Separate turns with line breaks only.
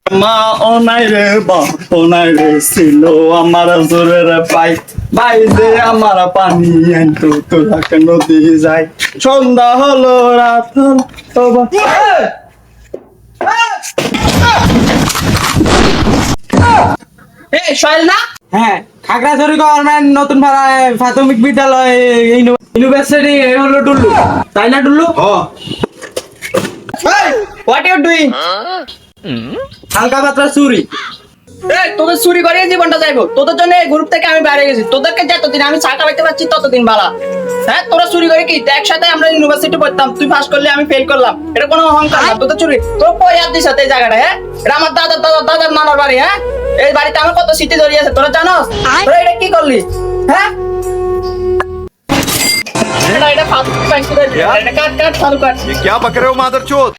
মা ও নাই রে বাপ ও নাই রে ছিল আমার জোরের পাই ভাই যে আমার পানি আনতো তোরা নদী যায় সন্ধ্যা হলো রাত হলো
এই সোহেল না?
হ্যাঁ, খাগড়াছড়ি গভর্নমেন্ট নতুন পাড়ায় প্রাথমিক বিদ্যালয় ইউনিভার্সিটি হলো ডুল্লু, তাই না ডুল্লু?
What you doing?
হালকা পাতলা চুরি।
এই তোদের চুরি করে জীবনটা যাইবো। তোদের জন্য এই গ্রুপ থেকে আমি বাইরে গেছি। তোদেরকে যতদিন আমি চা খাওয়াইতে পারছি ততদিন বালা। হ্যাঁ, তোরা চুরি করে কি? একসাথে আমরা ইউনিভার্সিটি পড়তাম, তুই পাস করলে আমি ফেল করলাম, এটা কোনো অহংকার না। তোদের চুরি তোর কই আর দিস এই জায়গাটা? হ্যাঁ, এটা আমার দাদার নানার বাড়ি। হ্যাঁ, এই বাড়িতে আমার কত স্মৃতি জড়িয়ে আছে তোরা জানোস? তোরা এটা কি করলি? হ্যাঁ, এটা ফালতু পাইছি রে। এটা কাট চালু কর।
ये क्या बक रहे हो मादरचोद?